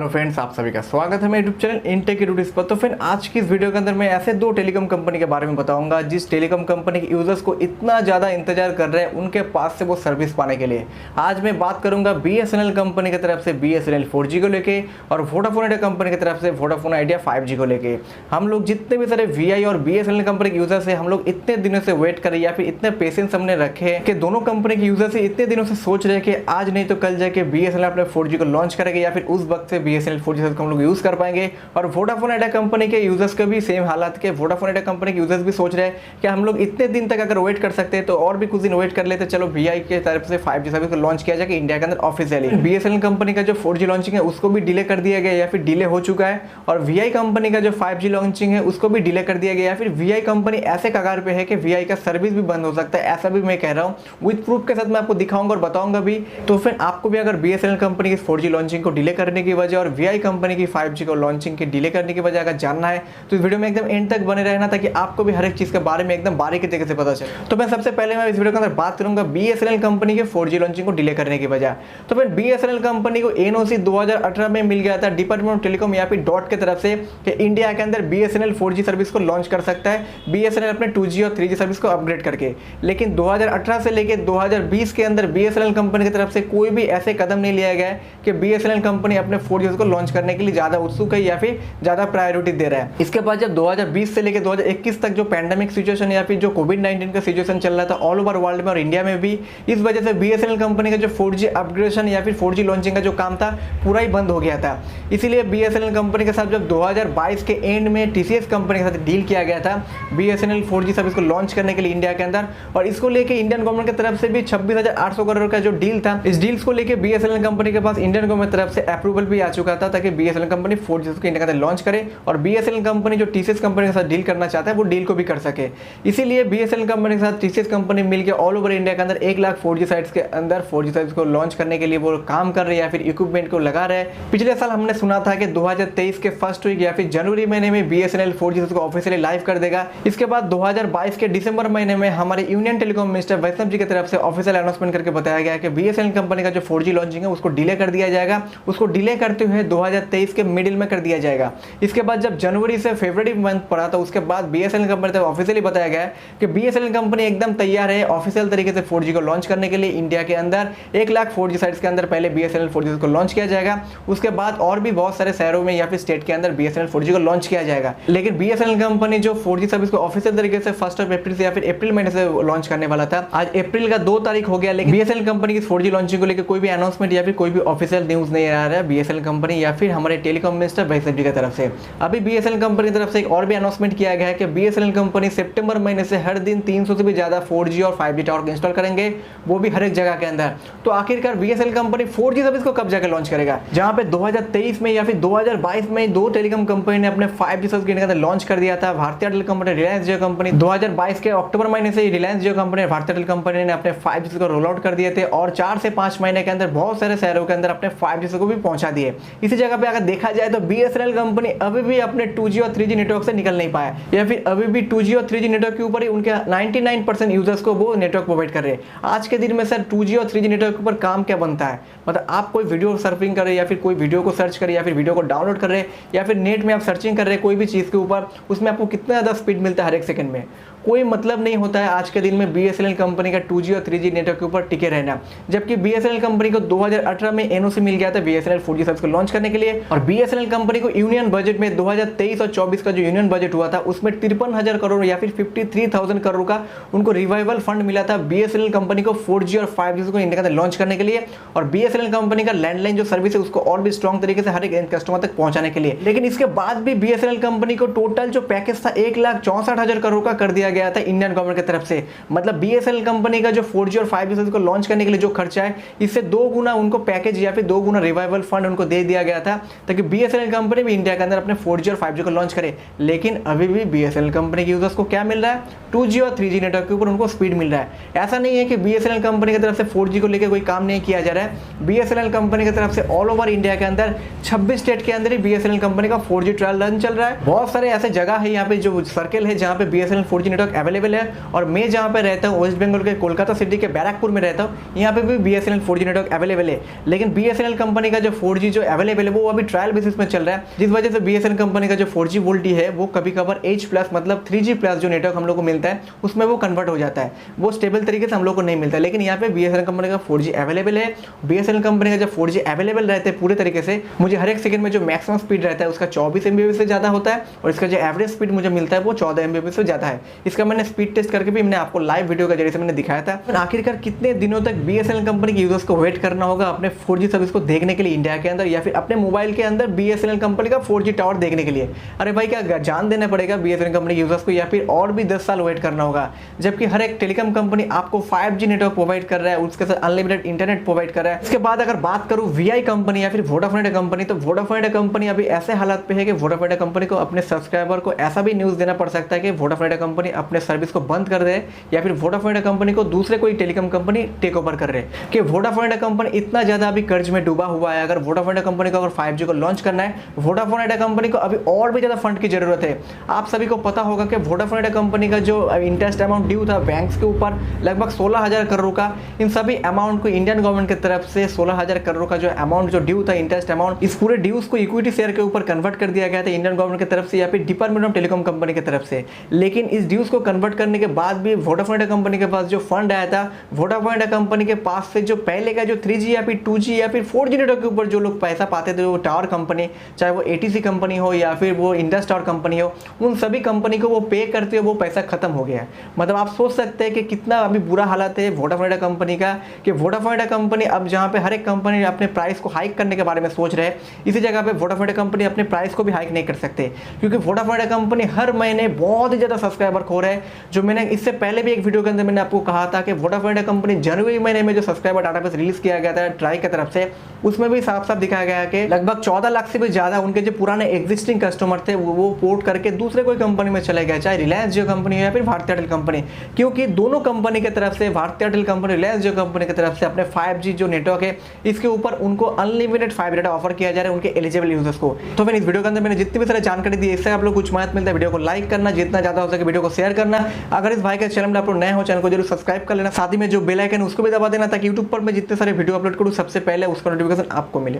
Hello friends, आप सभी का स्वागत है मेरे यूट्यूब चैनल इनटेक एडुटिस पर। तो फ्रेंड, आज की इस वीडियो के अंदर मैं ऐसे दो टेलीकॉम कंपनी के बारे में बताऊंगा जिस टेलीकॉम कंपनी के यूजर्स को इतना ज़्यादा इंतजार कर रहे हैं उनके पास से वो सर्विस पाने के लिए। आज मैं बात करूंगा BSNL कंपनी की तरफ से BSNL 4G को लेके और वोडाफोन आइडिया कंपनी की तरफ से वोडाफोन आइडिया 5G को लेके। हम लोग जितने भी सारे VI और BSNL कंपनी के यूजर्स है, हम लोग इतने दिनों से वेट कर रहे या फिर इतने पेशेंस हमने रखे कि दोनों कंपनी के यूजर्स इतने दिनों से सोच रहे कि आज नहीं तो कल जाके BSNL अपने 4G को लॉन्च करेंगे या फिर उस वक्त से BSNL 4G हम लोग यूज कर पाएंगे। और वोडाफोन आइडिया कंपनी के यूजर्स के भी सेम हालात के वोडाफोन आइडिया कंपनी के यूजर्स भी सोच रहे हैं कि हम लोग इतने दिन तक अगर वेट कर सकते हैं तो और भी कुछ दिन वेट कर लेते, चलो VI के तरफ से 5G सर्विस को लॉन्च किया जाएगा इंडिया के अंदर ऑफिशियली। BSNL कंपनी का जो 4G लॉन्चिंग है उसको भी डिले कर दिया गया या फिर डिले हो चुका है, और VI कंपनी का जो 5G लॉन्चिंग है उसको भी डिले कर दिया गया या फिर VI कंपनी ऐसे कगार पे है कि VI का सर्विस भी बंद हो सकता है, ऐसा भी मैं कह रहा हूँ। विद प्रूफ के साथ मैं आपको दिखाऊंगा और बताऊंगा भी। तो फिर आपको भी अगर BSNL कंपनी की 4G लॉन्चिंग को डिले करने की वजह और VI कंपनी की 5G को लॉन्चिंग के डिले करने की वजह अगर जानना है तो इस वीडियो में एकदम एंड तक बने रहना, ताकि आपको भी हर एक चीज के बारे में एकदम बारीकी तरीके से पता चले। तो मैं सबसे पहले मैं इस वीडियो के अंदर बात करूंगा BSNL कंपनी के 4G लॉन्चिंग को डिले करने की वजह। तो फिर BSNL कंपनी को NOC 2018 में मिल गया था डिपार्टमेंट ऑफ टेलीकॉम या फिर डॉट की तरफ से कि इंडिया के अंदर BSNL 4G सर्विस को लॉन्च कर सकता है, BSNL अपने 2G और 3G सर्विस को अपग्रेड करके। लेकिन 2018 से लेकर 2020 के अंदर BSNL कंपनी की तरफ से कोई भी ऐसे कदम नहीं लिया गया है कि BSNL कंपनी अपने 4G को लॉन्च करने के लिए ज्यादा उत्सुक है या फिर ज्यादा प्रायोरिटी दे रहा है। इसके बाद जब 2020 से लेकर 2021 तक जो पैंडेमिक सिचुएशन या फिर जो कोविड-19 का सिचुएशन चल रहा था ऑल ओवर वर्ल्ड में और इंडिया में भी, इस वजह से BSNL कंपनी का जो 4G अपग्रेडेशन या फिर 4G लॉन्चिंग का जो काम था पूरा ही बंद हो गया था। इसीलिए BSNL कंपनी के साथ जब 2022 के एंड में TCS कंपनी के साथ डील किया गया था BSNL 4G सर्विस को लॉन्च करने के लिए इंडिया के अंदर, और इसको लेके इंडियन गवर्नमेंट की तरफ से भी 26,800 करोड़ का जो डील था, इस डील्स को लेके BSNL कंपनी के पास इंडियन गवर्नमेंट की तरफ से अप्रूवल भी आ चुका था ताकि BSNL कंपनी 4G को इंडिया के अंदर लॉन्च करे और BSNL कंपनी जो TCS कंपनी के साथ डील करना चाहता है वो डील को भी कर सके। इसीलिए BSNL कंपनी के साथ TCS कंपनी मिलकर ऑल ओवर इंडिया के अंदर 1 लाख 4G साइट्स के अंदर 4G सर्विस को लॉन्च करने के लिए वो काम कर रहे हैं या फिर इक्विपमेंट को लगा रहे हैं। पिछले साल हमने सुना था कि 2023 के फर्स्ट वीक या फिर जनवरी महीने में BSNL 4G को ऑफिशियली लाइव कर देगा। इसके बाद 2022 के दिसंबर महीने में हमारे यूनियन टेलीकॉम मिनिस्टर वैष्णव जी की तरफ से ऑफिशियल अनाउंसमेंट करके बताया गया कि BSNL कंपनी का जो 4G लॉन्चिंग है उसको डिले कर दिया जाएगा, उसको डिले करते हुए 2023 के मिडिल में कर दिया जाएगा। इसके बाद जब जनवरी से फरवरी मंथ पड़ा तो उसके बाद BSNL कंपनी तक ऑफिशियली बताया गया कि BSNL कंपनी एकदम तैयार है ऑफिशियल तरीके से 4G को लॉन्च करने के लिए। इंडिया के अंदर 1 लाख 4G साइट्स के अंदर पहले BSNL 4G को लॉन्च किया जाएगा, उसके बाद और भी बहुत सारे शहरों में या फिर स्टेट के अंदर BSNL 4G को लॉन्च किया जाएगा। लेकिन BSNL कंपनी जो 4G सर्विस को ऑफिशियल तरीके से 1 अप्रैल से या फिर अप्रैल महीने से लॉन्च करने वाला था, आज अप्रैल का 2 तारीख हो गया, लेकिन BSNL कंपनी की 4G लॉन्चिंग को लेकर कोई भी अनाउंसमेंट या फिर कोई भी ऑफिशियल न्यूज नहीं आ रहा है BSNL कंपनी या फिर हमारे टेलीकॉम मिनिस्टर वैष्णव जी की तरफ से। अभी BSNL कंपनी की तरफ से एक और भी अनाउंसमेंट किया गया है कि BSNL कंपनी सितंबर महीने से हर दिन 300 से भी ज्यादा 4G और 5G टावर इंस्टॉल करेंगे, वो भी हर एक जगह के अंदर। तो आखिरकार BSNL कंपनी 4G सर्विस को कब जाकर लॉन्च करेगा, जहां पे 2023 में या फिर 2022 में दो टेलीकॉम कंपनी ने अपने 5G सर्विस के अंदर लॉन्च कर दिया था। भारतीय एयरटेल कंपनी, रिलायंस जियो कंपनी 2022 के अक्टूबर महीने से रिलायंस जियो कंपनी, भारतीय एयरटेल कंपनी ने अपने 5G को रोल आउट कर दिए थे और 4 से 5 महीने के अंदर बहुत सारे शहरों के अंदर अपने 5G को भी पहुंचा दिए। इसी जगह पे अगर देखा जाए तो BSNL कंपनी अभी भी अपने 2G और 3G नेटवर्क से निकल नहीं पाया, या फिर अभी भी 2G और 3G नेटवर्क के ऊपर ही उनके 99% यूजर्स को वो नेटवर्क प्रोवाइड कर रहे हैं। आज के दिन में सर 2G और 3G नेटवर्क के ऊपर काम क्या बनता है, मतलब आप कोई वीडियो सर्फिंग कर रहे या फिर कोई वीडियो को सर्च कर या फिर वीडियो को डाउनलोड कर रहे या फिर नेट में आप सर्चिंग कर रहे कोई भी चीज़ के ऊपर, उसमें आपको कितना ज़्यादा स्पीड मिलता है हर एक सेकंड में, कोई मतलब नहीं होता है आज के दिन में BSNL कंपनी का 2G और 3G नेटवर्क के ऊपर टिके रहना। जबकि BSNL कंपनी को 2018 में NOC मिल गया था BSNL 4G सर्विस को लॉन्च करने के लिए, और BSNL कंपनी को यूनियन बजट में 2023 और 24 का जो यूनियन बजट हुआ था उसमें 53,000 करोड़ या फिर 53,000 करोड़ का उनको रिवाइवल फंड मिला था BSNL कंपनी को 4G और 5G को इंडिया के अंदर लॉन्च करने के लिए, और BSNL कंपनी का लैंडलाइन जो सर्विस है उसको और भी स्ट्रॉन्ग तरीके से हर एक कस्टमर तक पहुंचाने के लिए। लेकिन इसके बाद भी BSNL कंपनी को टोटल जो पैकेज था 1,64,000 करोड़ का कर दिया गया था इंडियन गवर्नमेंट की तरफ से। मतलब BSNL कंपनी का जो 4G और 5G सर्विस को लॉन्च करने के लिए जो खर्चा है, इससे 2 गुना उनको पैकेज या फिर 2 गुना रिवाइवल फंड उनको दे दिया गया था ताकि BSNL कंपनी भी इंडिया के अंदर अपने 4G और 5G को लॉन्च करे। लेकिन अभी भी BSNL कंपनी के यूजर्स को क्या मिल रहा है, 2G और 3G नेटवर्क के ऊपर उनको स्पीड मिल रहा है। ऐसा नहीं है कि BSNL कंपनी की तरफ से 4G को लेकर कोई काम नहीं किया जा रहा है। BSNL कंपनी की तरफ से ऑल ओवर इंडिया के अंदर 26 स्टेट के अंदर ही BSNL कंपनी का 4G ट्रायल रन चल रहा है। बहुत सारे ऐसे जगह है यहाँ पे जो सर्कल है जहाँ पे BSNL 4G network network available है। और मैं जहाँ पे रहता हूँ वेस्ट बंगाल के कोलकाता सिटी के बैरकपुर में रहता हूँ, यहाँ पे भी BSNL 4G नेटवर्क अवेलेबल है। लेकिन BSNL कंपनी का जो 4G जो अवेलेबल है वो अभी ट्रायल बेसिस में चल रहा है, जिस वजह से BSNL कंपनी का जो 4G वोल्टी है वो कभी कभार H+ मतलब 3G+ जो नेटवर्क हम लोग को मिलता है उसमें वो कन्वर्ट हो जाता है, वो स्टेबल तरीके से हम लोग को नहीं मिलता। लेकिन यहाँ पे BSNL कंपनी का 4G अवेलेबल है। BSNL कंपनी का जब 4G अवेलेबल रहते हैं पूरे तरीके से, मुझे हर एक सेकंड में जो मैक्सिमम स्पीड रहता है उसका 24 MB से ज़्यादा होता है, और इसका जो एवरेज स्पीड मुझे मिलता है वो 14 MB से ज़्यादा है। इसका मैंने स्पीड टेस्ट करके भी मैंने आपको लाइव वीडियो के जरिए से मैंने दिखाया था। आखिरकार कितने दिनों तक BSNL कंपनी के यूजर्स को वेट करना होगा अपने 4G सर्विस को देखने के लिए इंडिया के अंदर, या फिर अपने मोबाइल के अंदर BSNL कंपनी का 4G टावर देखने के लिए? अरे भाई, क्या जान देना पड़ेगा BSNL कंपनी के यूजर्स को, या फिर और भी 10 साल वेट करना होगा? जबकि हर एक टेलीकॉम कंपनी आपको 5G नेटवर्क प्रोवाइड कर रहा है, उसके साथ अनलिमिटेड इंटरनेट प्रोवाइड कर रहा है। इसके बाद अगर बात करूं VI कंपनी या फिर वोडाफोन कंपनी, तो वोडाफोन कंपनी अभी ऐसे हालात पे है कि वोडाफोन कंपनी को अपने सब्सक्राइबर को ऐसा भी न्यूज़ देना पड़ सकता है कि वोडाफोन कंपनी अपने सर्विस को बंद कर दे, या फिर वोडाफोन कंपनी को दूसरे कोई टेलीकॉम कंपनी टेक ओवर कर रहे हैं। कि वोडाफोन कंपनी इतना ज़्यादा अभी कर्ज में डूबा हुआ है, अगर वोडाफोन कंपनी को अगर 5G को लॉन्च करना है, वोडाफोन कंपनी को अभी और भी ज़्यादा फंड की जरूरत है। आप सभी को पता होगा कि वोडाफोन कंपनी का जो इंटरेस्ट अमाउंट ड्यू था बैंक्स के ऊपर लगभग 16,000 करोड़ का, इन सभी अमाउंट को इंडियन गवर्नमेंट की तरफ से 16,000 करोड़ का जो अमाउंट जो ड्यू था इंटरेस्ट अमाउंट, इस पूरे ड्यूज को इक्विटी शेयर के ऊपर कन्वर्ट कर दिया गया था इंडियन गवर्नमेंट की तरफ से या फिर डिपार्टमेंट ऑफ टेलीकॉम कंपनी की तरफ से। लेकिन इस ड्यूज को कन्वर्ट करने के बाद भी वोडाफोन कंपनी के पास जो फंड आया था, वोडाफोन कंपनी के पास से जो पहले का जो 3G या फिर 2G या फिर 4G नेटवर्क के ऊपर जो लोग पैसा पाते थे, वो टावर कंपनी, चाहे वो ATC कंपनी हो या फिर वो इंडस टावर कंपनी हो, उन सभी कंपनी को वो पे करते हुए वो पैसा खत्म हो गया। मतलब आप सोच सकते हैं कि कितना अभी बुरा हालत है वोडाफोन कंपनी का, कि वोडाफोन कंपनी अब जहाँ पे हर एक कंपनी अपने प्राइस को हाइक करने के बारे में सोच रहे हैं, इसी जगह पे वोडाफोन कंपनी अपने प्राइस को भी हाइक नहीं कर सकते, क्योंकि वोडाफोन कंपनी हर महीने बहुत ही ज़्यादा सब्सक्राइबर खो रहे हैं। जो मैंने इससे पहले भी एक वीडियो के अंदर मैंने आपको कहा था कि वोडाफोन कंपनी जनवरी महीने में जो सब्सक्राइबर डाटाबेस रिलीज किया गया था ट्राई की तरफ से, उसमें भी साफ साफ दिखाया गया कि लगभग 14 लाख से भी ज़्यादा उनके जो पुराने एग्जिस्टिंग कस्टमर थे वो पोर्ट करके दूसरे कोई कंपनी में चले गए, चाहे रिलायंस जियो कंपनी हो या फिर भारतीय एयरटेल कंपनी, क्योंकि दोनों कंपनी की तरफ से, भारतीय एयरटेल कंपनी, रिलायंस जियो कंपनी की तरफ से अपने 5G जो नेटवर्क है इसके ऊपर उनको अनलिमिटेड 5G डाटा ऑफर किया जा रहा है उनके एलिजिबल यूजर्स को। तो फिर इस वीडियो के अंदर मैंने जितनी भी सारी जानकारी दी, इससे आप लोग कुछ मदद मिलता है, वीडियो को लाइक करना, जितना ज्यादा हो सके वीडियो को शेयर करना। अगर इस भाई के चैनल में आप लोग नए हो, चैनल को जरूर सब्सक्राइब कर लेना, साथ ही में जो बेल आइकन उसको भी दबा देना, ताकि यूट्यूब पर मैं जितने सारे वीडियो अपलोड करूँ सबसे पहले उसका नोटिफिकेशन आपको मिले।